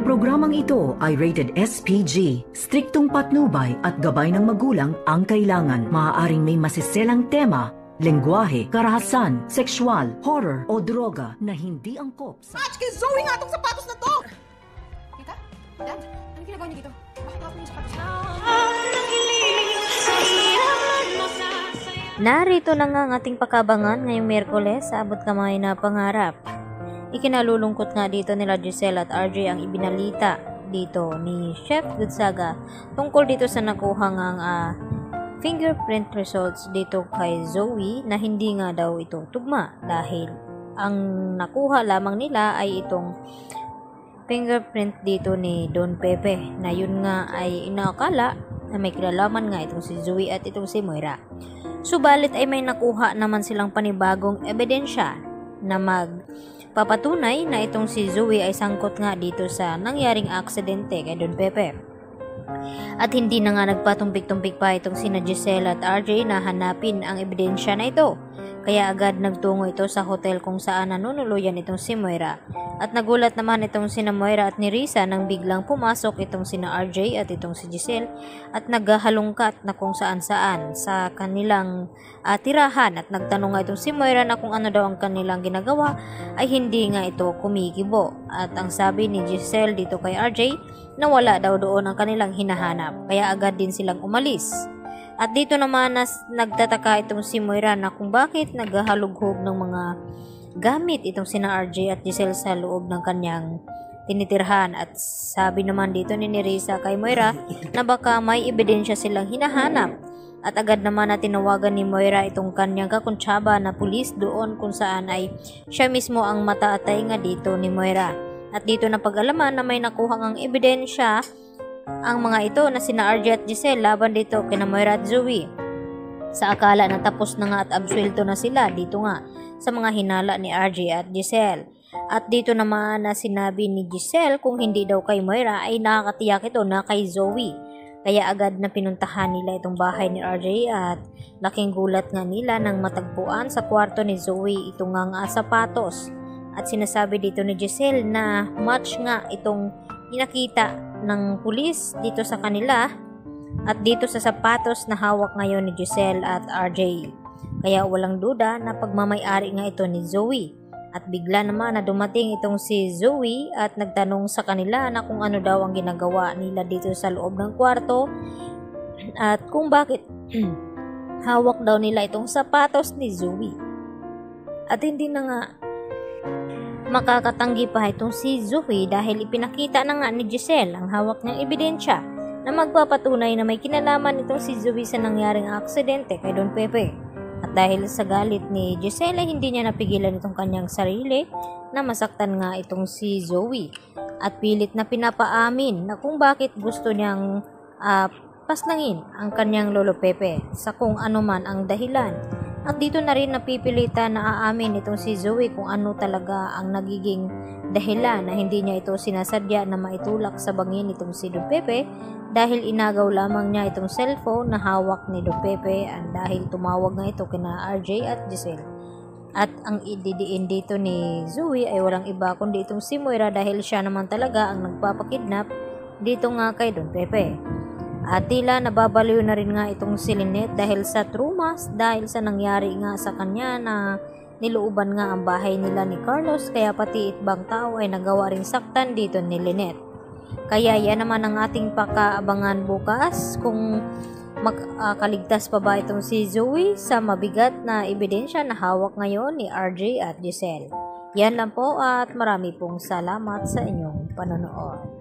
Ang programang ito ay rated SPG. Striktong patnubay at gabay ng magulang ang kailangan. Maaaring may masiselang tema, lengguwahe, karahasan, sexual, horror o droga na hindi angkop sa... Kay Zoe nga itong sapatos na to! Tita? Dad? Anong ginagawa niyo dito? Bakit ako yung sapatos na? Narito na nga ang ating pakabangan ngayong Miyerkules sa Abot Kamay na Pangarap. Ikinalulungkot nga dito nila Giselle at RJ ang ibinalita dito ni Chef Gonzaga tungkol dito sa nakuha ngang fingerprint results dito kay Zoe na hindi nga daw ito tugma dahil ang nakuha lamang nila ay itong fingerprint dito ni Don Pepe na yun nga ay inaakala na may kinalaman nga itong si Zoe at itong si Moira. Subalit ay may nakuha naman silang panibagong ebidensya na magpapatunay na itong si Zoe ay sangkot nga dito sa nangyaring aksidente kay Don Pepe. At hindi na nga nagpatumpik-tumpik pa itong sina Giselle at RJ na hanapin ang ebidensya na ito. Kaya agad nagtungo ito sa hotel kung saan nanunuluyan itong si Moira. At nagulat naman itong sina Moira at ni Risa nang biglang pumasok itong sina RJ at itong si Giselle at naghahalungkat na kung saan-saan sa kanilang tirahan at nagtanong nga itong si Moira na kung ano daw ang kanilang ginagawa ay hindi nga ito kumikibo. At ang sabi ni Giselle dito kay RJ na wala daw doon ang kanilang hinahanap kaya agad din silang umalis. At dito naman nagtataka itong si Moira na kung bakit naghahalughog ng mga gamit itong sina RJ at Giselle sa loob ng kanyang tinitirhan. At sabi naman dito ni Risa kay Moira na baka may ebidensya silang hinahanap. At agad naman na tinawagan ni Moira itong kanyang kakuntsaba na pulis doon kung saan ay siya mismo ang mata at tainga dito ni Moira. At dito na pag-alaman na may nakuha ngang ebidensya ang mga ito na sina RJ at Giselle laban dito kina Moira at Zoe. Sa akala na tapos na nga at absuelto na sila dito nga sa mga hinala ni RJ at Giselle. At dito naman na sinabi ni Giselle kung hindi daw kay Moira ay nakakatiyak ito na kay Zoe. Kaya agad na pinuntahan nila itong bahay ni RJ at laking gulat nga nila nang matagpuan sa kwarto ni Zoe itong nga sapatos. At sinasabi dito ni Giselle na match nga itong pinakita ng pulis dito sa kanila at dito sa sapatos na hawak ngayon ni Giselle at RJ. Kaya walang duda na pagmamay-ari nga ito ni Zoe. At bigla naman na dumating itong si Zoe at nagtanong sa kanila na kung ano daw ang ginagawa nila dito sa loob ng kwarto at kung bakit hawak daw nila itong sapatos ni Zoe. At hindi na nga makakatanggi pa itong si Zoe dahil ipinakita na nga ni Giselle ang hawak niyang ebidensya na magpapatunay na may kinalaman itong si Zoe sa nangyaring aksidente kay Don Pepe. At dahil sa galit ni Giselle ay hindi niya napigilan itong kanyang sarili na masaktan nga itong si Zoe at pilit na pinapaamin na kung bakit gusto niyang paslangin ang kanyang lolo Pepe sa kung ano man ang dahilan. At dito na rin napipilitan na aamin itong si Zoe kung ano talaga ang nagiging dahilan na hindi niya ito sinasadya na maitulak sa bangin itong si Don Pepe dahil inagaw lamang niya itong cellphone na hawak ni Don Pepe dahil tumawag nga ito kina RJ at Giselle. At ang ididiin dito ni Zoe ay walang iba kundi itong si Moira dahil siya naman talaga ang nagpapakidnap dito nga kay Don Pepe. At tila nababaliw na rin nga itong si Lynette dahil sa trumas, dahil sa nangyari nga sa kanya na nilooban nga ang bahay nila ni Carlos kaya pati ibang tao ay nagawa ring saktan dito ni Lynette. Kaya yan naman ang ating pakaabangan bukas kung makaligtas pa ba itong si Zoe sa mabigat na ebidensya na hawak ngayon ni RJ at Giselle. Yan lang po at marami pong salamat sa inyong panonood.